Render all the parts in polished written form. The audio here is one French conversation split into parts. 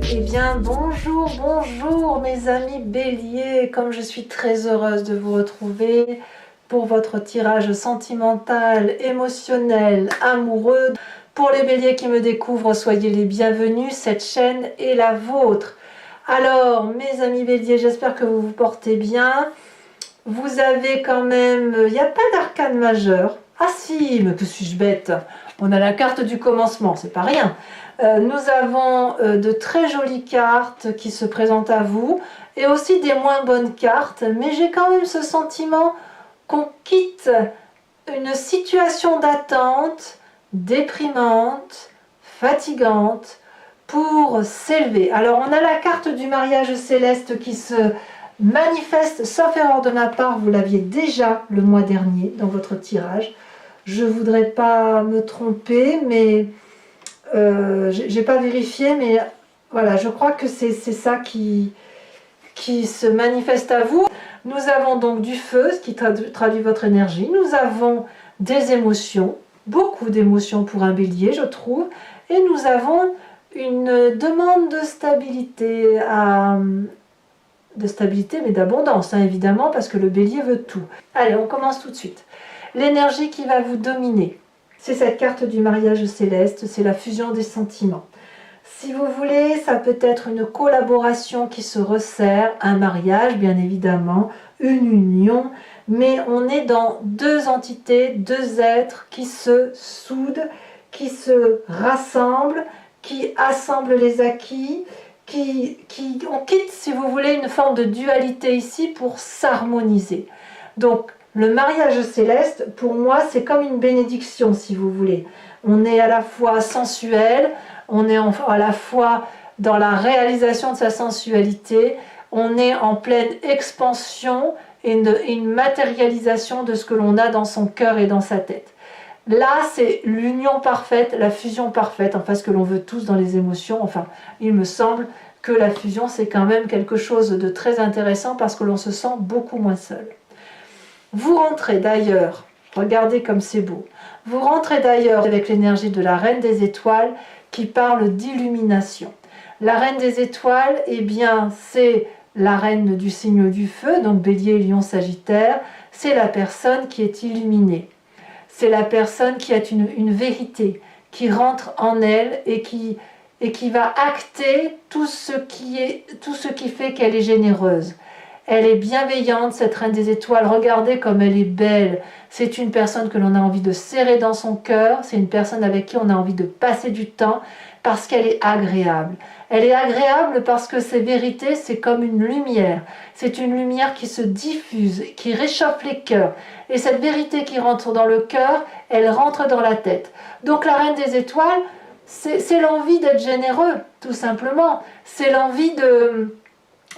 Eh bien, bonjour, bonjour mes amis béliers, comme je suis très heureuse de vous retrouver pour votre tirage sentimental, émotionnel, amoureux. Pour les béliers qui me découvrent, soyez les bienvenus, cette chaîne est la vôtre. Alors, mes amis béliers, j'espère que vous vous portez bien. Vous avez quand même, il n'y a pas d'arcane majeur. Ah si, mais que suis-je bête? On a la carte du commencement, c'est pas rien. Nous avons de très jolies cartes qui se présentent à vous et aussi des moins bonnes cartes, mais j'ai quand même ce sentiment qu'on quitte une situation d'attente déprimante, fatigante, pour s'élever. Alors on a la carte du mariage céleste qui se manifeste, sauf erreur de ma part, vous l'aviez déjà le mois dernier dans votre tirage. Je ne voudrais pas me tromper, mais j'ai pas vérifié, mais voilà, je crois que c'est ça qui se manifeste à vous. Nous avons donc du feu, ce qui traduit votre énergie. Nous avons des émotions, beaucoup d'émotions pour un bélier, je trouve. Et nous avons une demande de stabilité, mais d'abondance, hein, évidemment, parce que le bélier veut tout. Allez, on commence tout de suite. L'énergie qui va vous dominer, c'est cette carte du mariage céleste, c'est la fusion des sentiments. Si vous voulez, ça peut être une collaboration qui se resserre, un mariage bien évidemment, une union, mais on est dans deux entités, deux êtres qui se soudent, qui se rassemblent, qui assemblent les acquis, on quitte, si vous voulez, une forme de dualité ici pour s'harmoniser. Donc, le mariage céleste, pour moi, c'est comme une bénédiction, si vous voulez. On est à la fois sensuel, on est à la fois dans la réalisation de sa sensualité, on est en pleine expansion et une matérialisation de ce que l'on a dans son cœur et dans sa tête. Là, c'est l'union parfaite, la fusion parfaite, enfin ce que l'on veut tous dans les émotions. Enfin, il me semble que la fusion, c'est quand même quelque chose de très intéressant parce que l'on se sent beaucoup moins seul. Vous rentrez d'ailleurs, regardez comme c'est beau, vous rentrez d'ailleurs avec l'énergie de la Reine des Étoiles qui parle d'illumination. La Reine des Étoiles, eh bien, c'est la reine du signe du feu, donc Bélier, Lion, Sagittaire, c'est la personne qui est illuminée. C'est la personne qui a une vérité, qui rentre en elle et qui va acter tout ce qui fait qu'elle est généreuse. Elle est bienveillante, cette Reine des Étoiles. Regardez comme elle est belle. C'est une personne que l'on a envie de serrer dans son cœur. C'est une personne avec qui on a envie de passer du temps parce qu'elle est agréable. Elle est agréable parce que ses vérités, c'est comme une lumière. C'est une lumière qui se diffuse, qui réchauffe les cœurs. Et cette vérité qui rentre dans le cœur, elle rentre dans la tête. Donc la Reine des Étoiles, c'est l'envie d'être généreux, tout simplement. C'est l'envie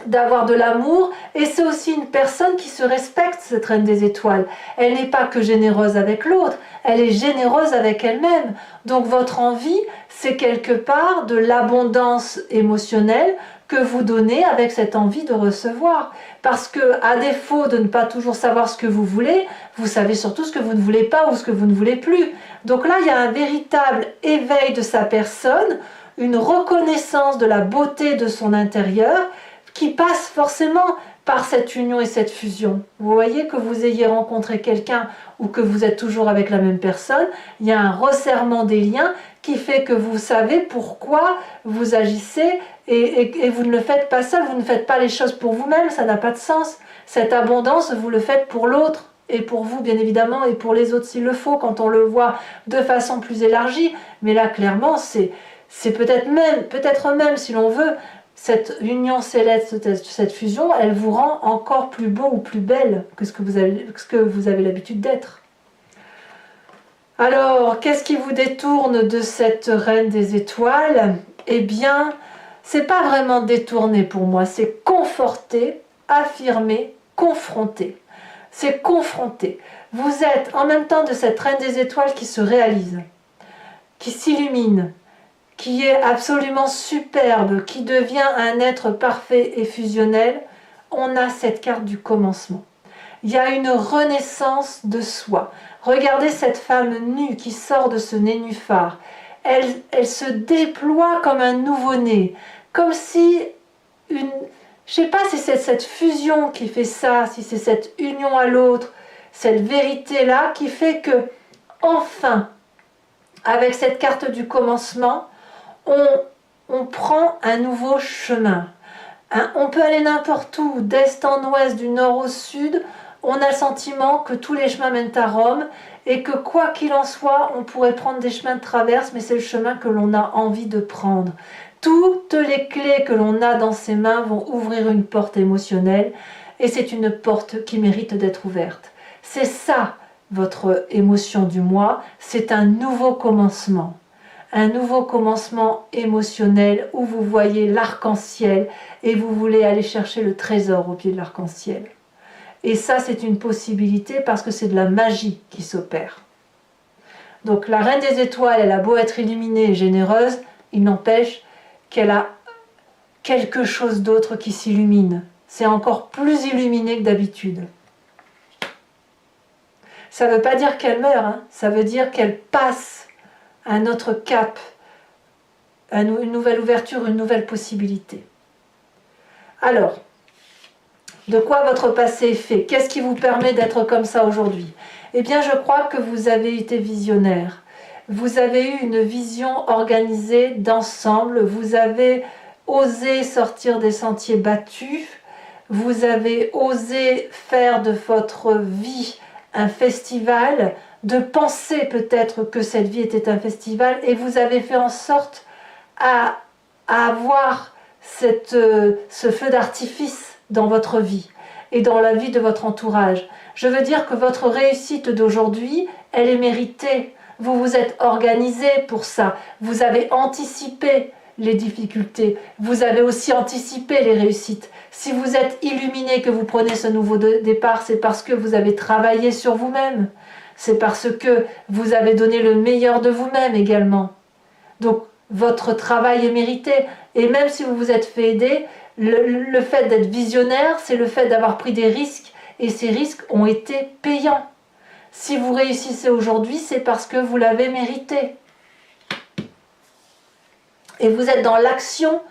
d'avoir de l'amour, et c'est aussi une personne qui se respecte, cette Reine des Étoiles. Elle n'est pas que généreuse avec l'autre, elle est généreuse avec elle-même. Donc votre envie, c'est quelque part de l'abondance émotionnelle que vous donnez avec cette envie de recevoir. Parce que, à défaut de ne pas toujours savoir ce que vous voulez, vous savez surtout ce que vous ne voulez pas ou ce que vous ne voulez plus. Donc là, il y a un véritable éveil de sa personne, une reconnaissance de la beauté de son intérieur, qui passe forcément par cette union et cette fusion. Vous voyez, que vous ayez rencontré quelqu'un ou que vous êtes toujours avec la même personne, il y a un resserrement des liens qui fait que vous savez pourquoi vous agissez et vous ne le faites pas seul, vous ne faites pas les choses pour vous-même, ça n'a pas de sens. Cette abondance, vous le faites pour l'autre et pour vous bien évidemment et pour les autres s'il le faut quand on le voit de façon plus élargie. Mais là clairement c'est peut-être même si l'on veut, cette union céleste, cette fusion, elle vous rend encore plus beau ou plus belle que ce que vous avez l'habitude d'être. Alors, qu'est-ce qui vous détourne de cette Reine des Étoiles? Eh bien, c'est pas vraiment détourné pour moi, c'est conforter, affirmer, confronter. C'est confronter. Vous êtes en même temps de cette Reine des Étoiles qui se réalise, qui s'illumine, qui est absolument superbe, qui devient un être parfait et fusionnel. On a cette carte du commencement. Il y a une renaissance de soi. Regardez cette femme nue qui sort de ce nénuphar. Elle se déploie comme un nouveau-né. comme si une... Je sais pas si c'est cette fusion qui fait ça, si c'est cette union à l'autre, cette vérité-là qui fait que, enfin, avec cette carte du commencement, on prend un nouveau chemin. On peut aller n'importe où, d'est en ouest, du nord au sud, on a le sentiment que tous les chemins mènent à Rome et que quoi qu'il en soit, on pourrait prendre des chemins de traverse, mais c'est le chemin que l'on a envie de prendre. Toutes les clés que l'on a dans ses mains vont ouvrir une porte émotionnelle et c'est une porte qui mérite d'être ouverte. C'est ça, votre émotion du mois, c'est un nouveau commencement. Un nouveau commencement émotionnel où vous voyez l'arc-en-ciel et vous voulez aller chercher le trésor au pied de l'arc-en-ciel. Et ça, c'est une possibilité parce que c'est de la magie qui s'opère. Donc la Reine des Étoiles, elle a beau être illuminée et généreuse, il n'empêche qu'elle a quelque chose d'autre qui s'illumine. C'est encore plus illuminé que d'habitude. Ça ne veut pas dire qu'elle meurt, hein. Ça veut dire qu'elle passe un autre cap, une nouvelle ouverture, une nouvelle possibilité. Alors, de quoi votre passé est fait? Qu'est-ce qui vous permet d'être comme ça aujourd'hui? Eh bien, je crois que vous avez été visionnaire. Vous avez eu une vision organisée d'ensemble. Vous avez osé sortir des sentiers battus. Vous avez osé faire de votre vie un festival, de penser peut-être que cette vie était un festival, et vous avez fait en sorte à avoir ce feu d'artifice dans votre vie et dans la vie de votre entourage. Je veux dire que votre réussite d'aujourd'hui, elle est méritée. Vous vous êtes organisé pour ça. Vous avez anticipé les difficultés. Vous avez aussi anticipé les réussites. Si vous êtes illuminé, que vous prenez ce nouveau départ, c'est parce que vous avez travaillé sur vous-même. C'est parce que vous avez donné le meilleur de vous-même également. Donc, votre travail est mérité. Et même si vous vous êtes fait aider, le fait d'être visionnaire, c'est le fait d'avoir pris des risques. Et ces risques ont été payants. Si vous réussissez aujourd'hui, c'est parce que vous l'avez mérité. Et vous êtes dans l'action.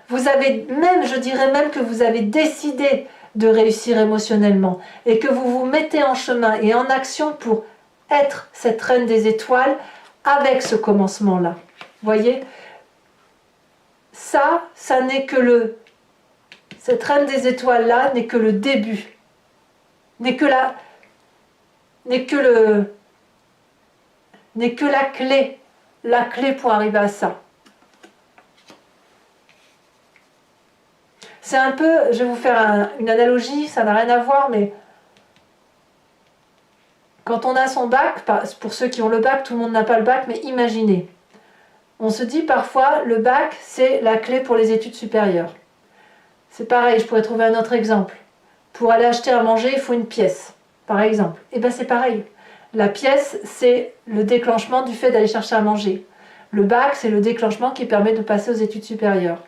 Vous avez même, je dirais même que vous avez décidé de réussir émotionnellement. Et que vous vous mettez en chemin et en action pour être cette reine des étoiles avec ce commencement-là. Voyez, ça n'est que cette reine des étoiles-là n'est que le début, n'est que la clé pour arriver à ça. C'est un peu, je vais vous faire une analogie, ça n'a rien à voir, mais quand on a son bac, pour ceux qui ont le bac, tout le monde n'a pas le bac, mais imaginez, on se dit parfois, le bac, c'est la clé pour les études supérieures. C'est pareil, je pourrais trouver un autre exemple. Pour aller acheter à manger, il faut une pièce, par exemple. Et bien c'est pareil. La pièce, c'est le déclenchement du fait d'aller chercher à manger. Le bac, c'est le déclenchement qui permet de passer aux études supérieures.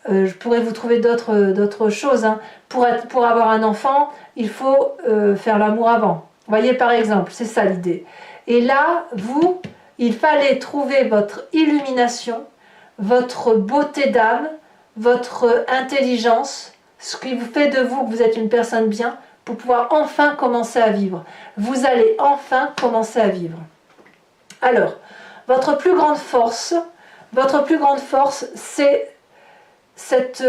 Je pourrais vous trouver d'autres choses. Hein. Pour avoir un enfant, il faut faire l'amour avant. Vous voyez, par exemple, c'est ça l'idée. Et là, il fallait trouver votre illumination, votre beauté d'âme, votre intelligence, ce qui vous fait de vous que vous êtes une personne bien, pour pouvoir enfin commencer à vivre. Vous allez enfin commencer à vivre. Alors, votre plus grande force, c'est cette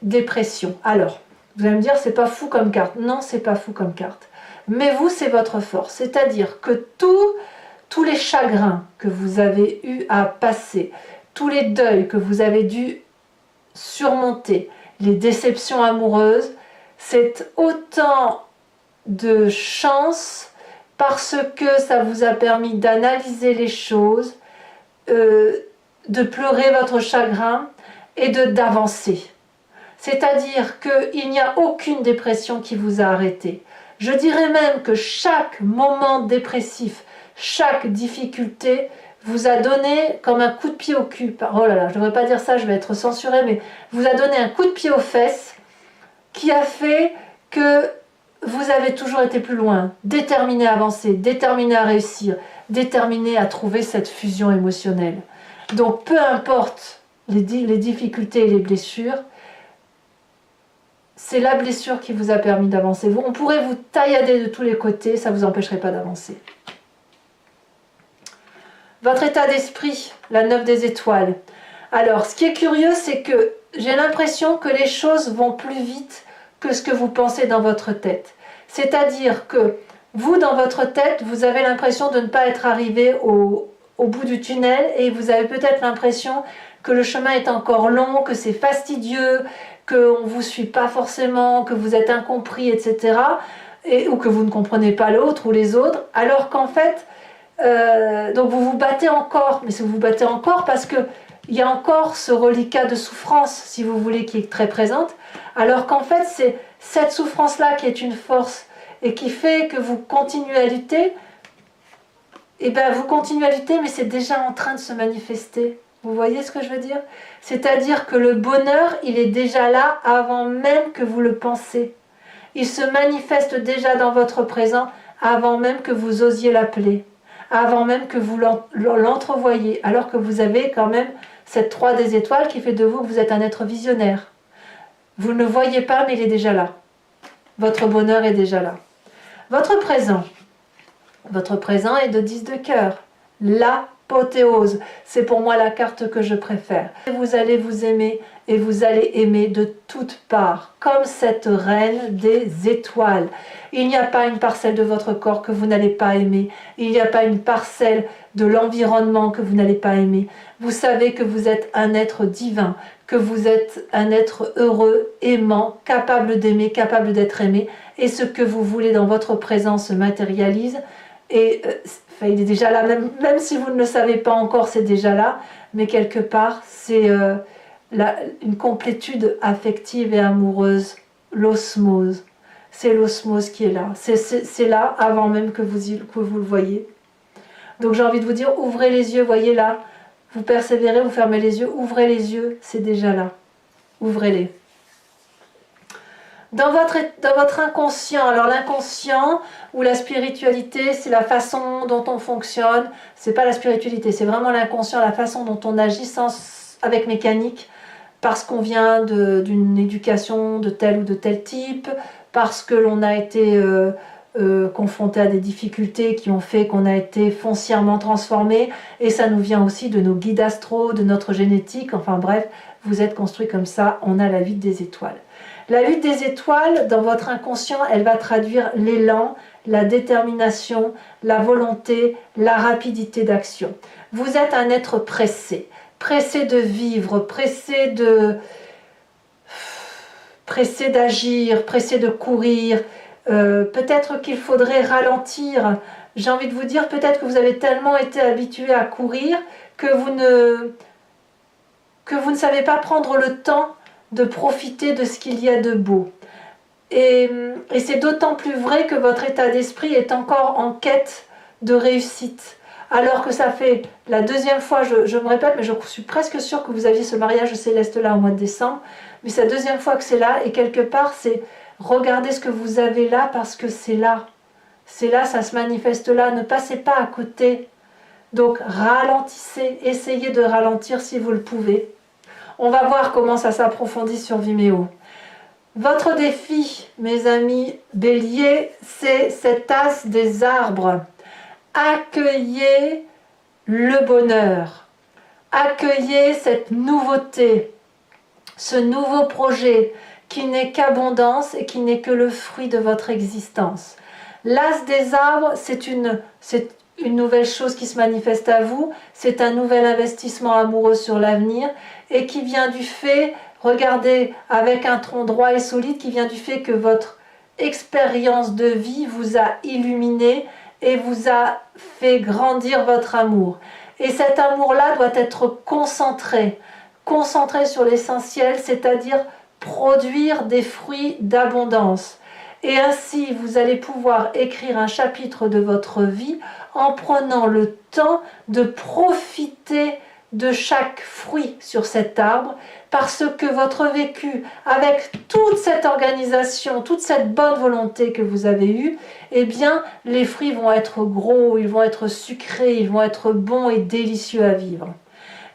dépression. Alors, vous allez me dire, c'est pas fou comme carte. Non, c'est pas fou comme carte. Mais vous, c'est votre force. C'est-à-dire que tous les chagrins que vous avez eu à passer, tous les deuils que vous avez dû surmonter, les déceptions amoureuses, c'est autant de chance parce que ça vous a permis d'analyser les choses, de pleurer votre chagrin et d'avancer. C'est-à-dire qu'il n'y a aucune dépression qui vous a arrêté. Je dirais même que chaque moment dépressif, chaque difficulté vous a donné comme un coup de pied au cul. Oh là là, je ne devrais pas dire ça, je vais être censurée, mais vous a donné un coup de pied aux fesses qui a fait que vous avez toujours été plus loin, déterminé à avancer, déterminé à réussir, déterminé à trouver cette fusion émotionnelle. Donc peu importe les difficultés et les blessures, c'est la blessure qui vous a permis d'avancer. On pourrait vous taillader de tous les côtés, ça ne vous empêcherait pas d'avancer. Votre état d'esprit, la 9 des étoiles. Alors, ce qui est curieux, c'est que j'ai l'impression que les choses vont plus vite que ce que vous pensez dans votre tête. C'est-à-dire que vous, dans votre tête, vous avez l'impression de ne pas être arrivé au bout du tunnel et vous avez peut-être l'impression que le chemin est encore long, que c'est fastidieux, qu'on ne vous suit pas forcément, que vous êtes incompris, etc. Ou que vous ne comprenez pas l'autre ou les autres, alors qu'en fait, donc vous vous battez encore, mais vous vous battez encore parce que il y a encore ce reliquat de souffrance, si vous voulez, qui est très présente, alors qu'en fait, c'est cette souffrance-là qui est une force et qui fait que vous continuez à lutter. Et bien, vous continuez à lutter, mais c'est déjà en train de se manifester. Vous voyez ce que je veux dire? C'est-à-dire que le bonheur, il est déjà là avant même que vous le pensez. Il se manifeste déjà dans votre présent avant même que vous osiez l'appeler, avant même que vous l'entrevoyiez, alors que vous avez quand même cette 3 des étoiles qui fait de vous que vous êtes un être visionnaire. Vous ne le voyez pas, mais il est déjà là. Votre bonheur est déjà là. Votre présent est de 10 de cœur. L'apothéose, c'est pour moi la carte que je préfère. Vous allez vous aimer et vous allez aimer de toutes parts, comme cette reine des étoiles. Il n'y a pas une parcelle de votre corps que vous n'allez pas aimer. Il n'y a pas une parcelle de l'environnement que vous n'allez pas aimer. Vous savez que vous êtes un être divin, que vous êtes un être heureux, aimant, capable d'aimer, capable d'être aimé. Et ce que vous voulez dans votre présent se matérialise. Et il est déjà là, même si vous ne le savez pas encore, c'est déjà là. Mais quelque part, c'est une complétude affective et amoureuse, l'osmose. C'est l'osmose qui est là. C'est là avant même que vous le voyez. Donc j'ai envie de vous dire, ouvrez les yeux, voyez là. Vous persévérez, vous fermez les yeux, ouvrez les yeux, c'est déjà là. Ouvrez-les. Dans votre inconscient, alors l'inconscient ou la spiritualité, c'est la façon dont on fonctionne. C'est pas la spiritualité, c'est vraiment l'inconscient, la façon dont on agit avec mécanique, parce qu'on vient d'une éducation de tel ou de tel type, parce que l'on a été confronté à des difficultés qui ont fait qu'on a été foncièrement transformé, et ça nous vient aussi de nos guides astraux, de notre génétique, enfin bref, vous êtes construit comme ça, on a la lutte des étoiles. La lutte des étoiles, dans votre inconscient, elle va traduire l'élan, la détermination, la volonté, la rapidité d'action. Vous êtes un être pressé, pressé de vivre, pressé d'agir, pressé de courir. Peut-être qu'il faudrait ralentir. J'ai envie de vous dire, peut-être que vous avez tellement été habitué à courir que vous ne savez pas prendre le temps de profiter de ce qu'il y a de beau. Et c'est d'autant plus vrai que votre état d'esprit est encore en quête de réussite. Alors que ça fait la deuxième fois, je me répète, mais je suis presque sûre que vous aviez ce mariage céleste là au mois de décembre, mais c'est la deuxième fois que c'est là, et quelque part c'est regardez ce que vous avez là parce que c'est là. C'est là, ça se manifeste là, ne passez pas à côté. Donc ralentissez, essayez de ralentir si vous le pouvez. On va voir comment ça s'approfondit sur Vimeo. Votre défi, mes amis béliers, c'est cet as des arbres. Accueillez le bonheur. Accueillez cette nouveauté, ce nouveau projet qui n'est qu'abondance et qui n'est que le fruit de votre existence. L'as des arbres, c'est une nouvelle chose qui se manifeste à vous, c'est un nouvel investissement amoureux sur l'avenir et qui vient du fait, regardez, avec un tronc droit et solide, qui vient du fait que votre expérience de vie vous a illuminé et vous a fait grandir votre amour. Et cet amour-là doit être concentré sur l'essentiel, c'est-à-dire produire des fruits d'abondance. Et ainsi, vous allez pouvoir écrire un chapitre de votre vie en prenant le temps de profiter de chaque fruit sur cet arbre, parce que votre vécu, avec toute cette organisation, toute cette bonne volonté que vous avez eue, eh bien, les fruits vont être gros, ils vont être sucrés, ils vont être bons et délicieux à vivre.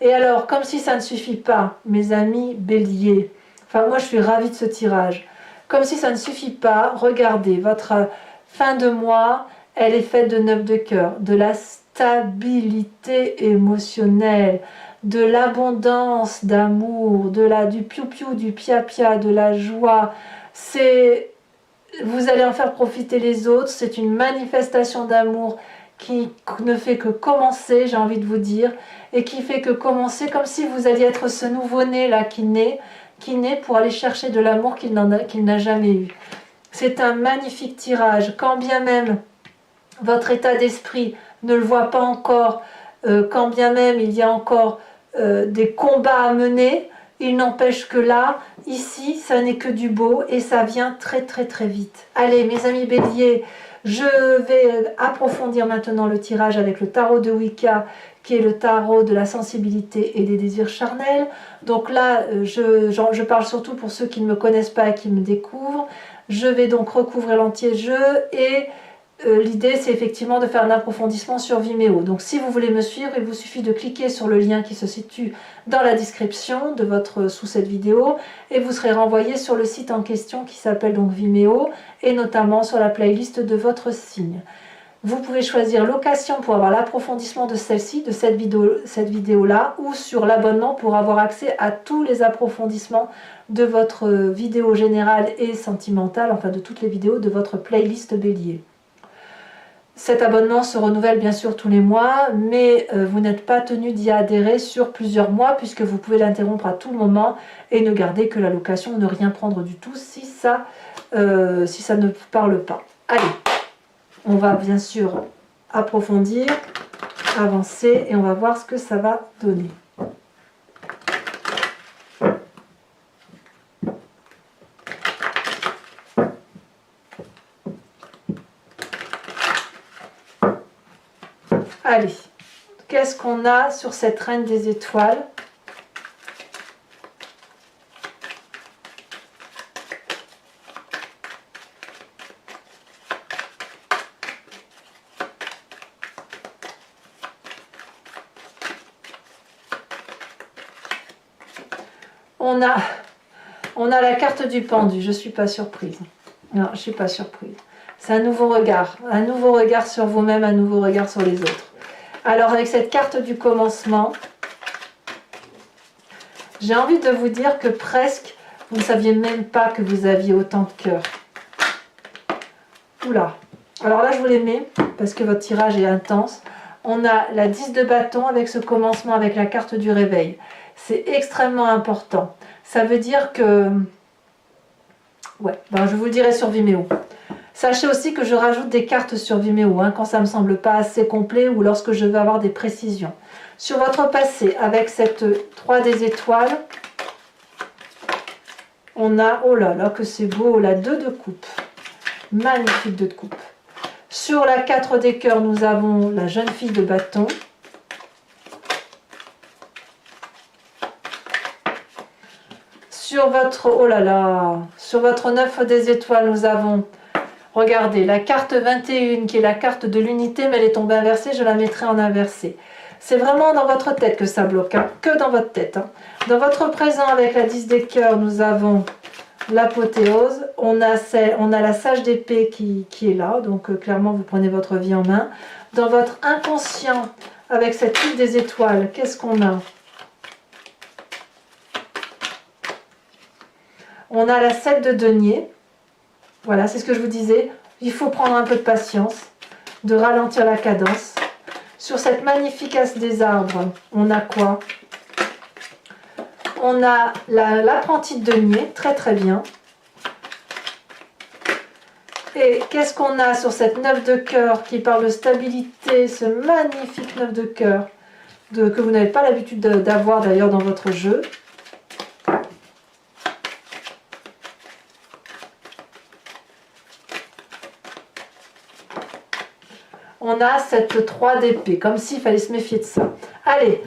Et alors, comme si ça ne suffit pas, mes amis béliers, enfin moi je suis ravie de ce tirage, comme si ça ne suffit pas, regardez, votre fin de mois, elle est faite de 9 de cœur, de la stabilité émotionnelle, de l'abondance d'amour, du piou-piou, du pia-pia, de la joie. Vous allez en faire profiter les autres, c'est une manifestation d'amour qui ne fait que commencer, j'ai envie de vous dire, et qui fait que commencer comme si vous alliez être ce nouveau-né là qui naît pour aller chercher de l'amour qu'il n'a jamais eu. C'est un magnifique tirage, quand bien même votre état d'esprit ne le voit pas encore, quand bien même il y a encore des combats à mener, il n'empêche que là, ici, ça n'est que du beau et ça vient très très très vite. Allez mes amis béliers, je vais approfondir maintenant le tirage avec le tarot de Wicca, qui est le tarot de la sensibilité et des désirs charnels. Donc là, je parle surtout pour ceux qui ne me connaissent pas et qui me découvrent. Je vais donc recouvrir l'entier jeu et l'idée c'est effectivement de faire un approfondissement sur Vimeo. Donc si vous voulez me suivre, il vous suffit de cliquer sur le lien qui se situe dans la description sous cette vidéo et vous serez renvoyé sur le site en question qui s'appelle donc Vimeo et notamment sur la playlist de votre signe. Vous pouvez choisir location pour avoir l'approfondissement de celle-ci, de cette vidéo-là, ou sur l'abonnement pour avoir accès à tous les approfondissements de votre vidéo générale et sentimentale, enfin de toutes les vidéos de votre playlist bélier. Cet abonnement se renouvelle bien sûr tous les mois, mais vous n'êtes pas tenu d'y adhérer sur plusieurs mois puisque vous pouvez l'interrompre à tout moment et ne garder que la location, ne rien prendre du tout si ça ne parle pas. Allez, on va bien sûr approfondir, avancer et on va voir ce que ça va donner. Allez, qu'est-ce qu'on a sur cette reine des étoiles? On a la carte du pendu, je ne suis pas surprise. Non, je ne suis pas surprise. C'est un nouveau regard sur vous-même, un nouveau regard sur les autres. Alors avec cette carte du commencement, j'ai envie de vous dire que presque, vous ne saviez même pas que vous aviez autant de cœur. Oula. Alors là, je vous les mets parce que votre tirage est intense. On a la 10 de bâton avec ce commencement avec la carte du réveil. C'est extrêmement important. Ça veut dire que... Ouais, ben je vous le dirai sur Vimeo. Sachez aussi que je rajoute des cartes sur Vimeo quand ça ne me semble pas assez complet ou lorsque je veux avoir des précisions. Sur votre passé, avec cette 3 des étoiles, on a, oh là là que c'est beau, la 2 de coupe. Magnifique 2 de coupe. Sur la 4 des cœurs, nous avons la jeune fille de bâton. Sur votre, oh là là, sur votre 9 des étoiles, nous avons, regardez, la carte 21 qui est la carte de l'unité, mais elle est tombée inversée, je la mettrai en inversé. C'est vraiment dans votre tête que ça bloque, que dans votre tête. Dans votre présent, avec la 10 des cœurs, nous avons l'apothéose. On a la sage d'épée qui est là, donc clairement, vous prenez votre vie en main. Dans votre inconscient, avec cette île des étoiles, qu'est-ce qu'on a? On a la 7 de denier. Voilà, c'est ce que je vous disais. Il faut prendre un peu de patience, de ralentir la cadence. Sur cette magnifique as des arbres, on a quoi? On a l'apprenti de denier, très très bien. Et qu'est-ce qu'on a sur cette 9 de cœur qui parle de stabilité, ce magnifique 9 de cœur que vous n'avez pas l'habitude d'avoir d'ailleurs dans votre jeu. On a cette 3 d'épée, comme s'il fallait se méfier de ça. Allez,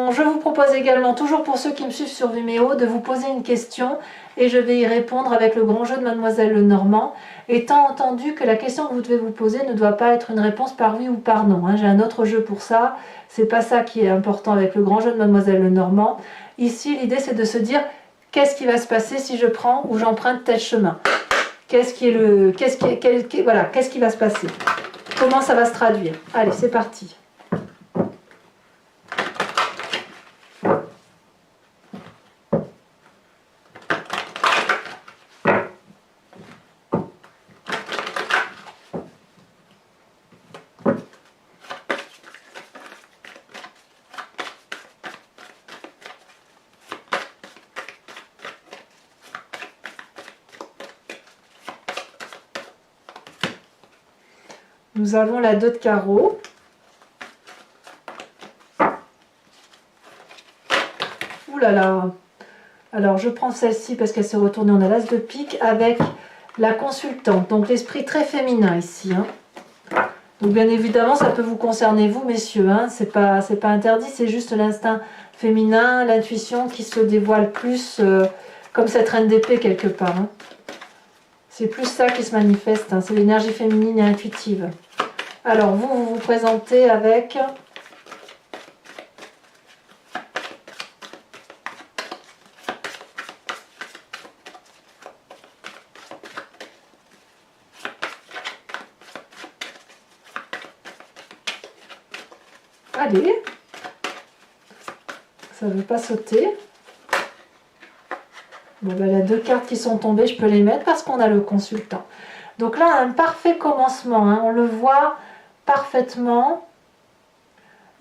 Bon, je vous propose également, toujours pour ceux qui me suivent sur Vimeo, de vous poser une question et je vais y répondre avec le grand jeu de Mademoiselle Lenormand, étant entendu que la question que vous devez vous poser ne doit pas être une réponse par oui ou par non. J'ai un autre jeu pour ça, c'est pas ça qui est important avec le grand jeu de Mademoiselle Lenormand. Ici, l'idée c'est de se dire qu'est-ce qui va se passer si je prends ou j'emprunte tel chemin. Qu'est-ce qui va se passer? Comment ça va se traduire? Allez, c'est parti. Nous avons la 2 de carreau. Ouh là là. Alors je prends celle-ci parce qu'elle s'est retournée. On a l'as de pique avec la consultante. Donc l'esprit très féminin ici. Donc bien évidemment ça peut vous concerner vous messieurs. C'est pas interdit. C'est juste l'instinct féminin, l'intuition qui se dévoile plus comme cette reine d'épée quelque part. C'est plus ça qui se manifeste. C'est l'énergie féminine et intuitive. Alors vous vous présentez avec allez, ça ne veut pas sauter. Bon, ben, les 2 cartes qui sont tombées, je peux les mettre parce qu'on a le consultant. Donc là, un parfait commencement, on le voit parfaitement.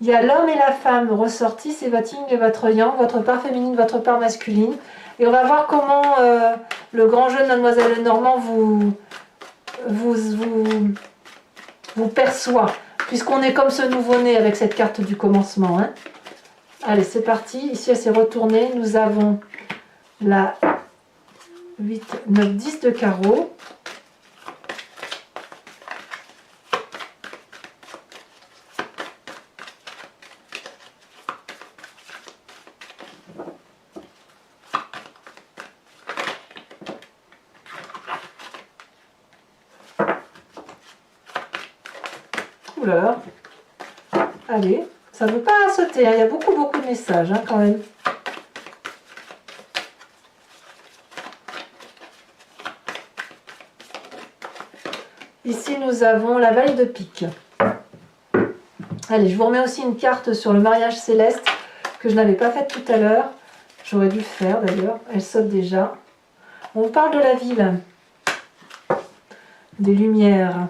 Il y a l'homme et la femme ressortis, c'est votre yin et votre yang, votre part féminine, votre part masculine. Et on va voir comment le grand jeu de Mademoiselle Lenormand vous perçoit, puisqu'on est comme ce nouveau-né avec cette carte du commencement. Allez, c'est parti. Ici, elle s'est retournée. Nous avons la 8, 9, 10 de carreau. Oula. Allez, ça ne veut pas sauter, il y a beaucoup de messages quand même. Ici nous avons la valle de pique. Allez, je vous remets aussi une carte sur le mariage céleste que je n'avais pas faite tout à l'heure. J'aurais dû le faire d'ailleurs, elle saute déjà. On vous parle de la ville, des lumières.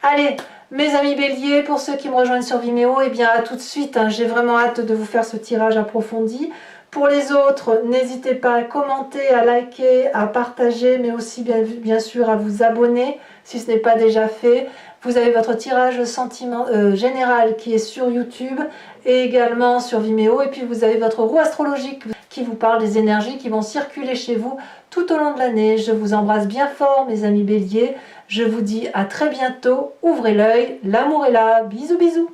Allez, mes amis béliers, pour ceux qui me rejoignent sur Vimeo, eh bien à tout de suite, j'ai vraiment hâte de vous faire ce tirage approfondi. Pour les autres, n'hésitez pas à commenter, à liker, à partager, mais aussi bien sûr à vous abonner si ce n'est pas déjà fait. Vous avez votre tirage général qui est sur YouTube et également sur Vimeo. Et puis vous avez votre roue astrologique qui vous parle des énergies qui vont circuler chez vous tout au long de l'année. Je vous embrasse bien fort mes amis béliers. Je vous dis à très bientôt. Ouvrez l'œil, l'amour est là. Bisous bisous.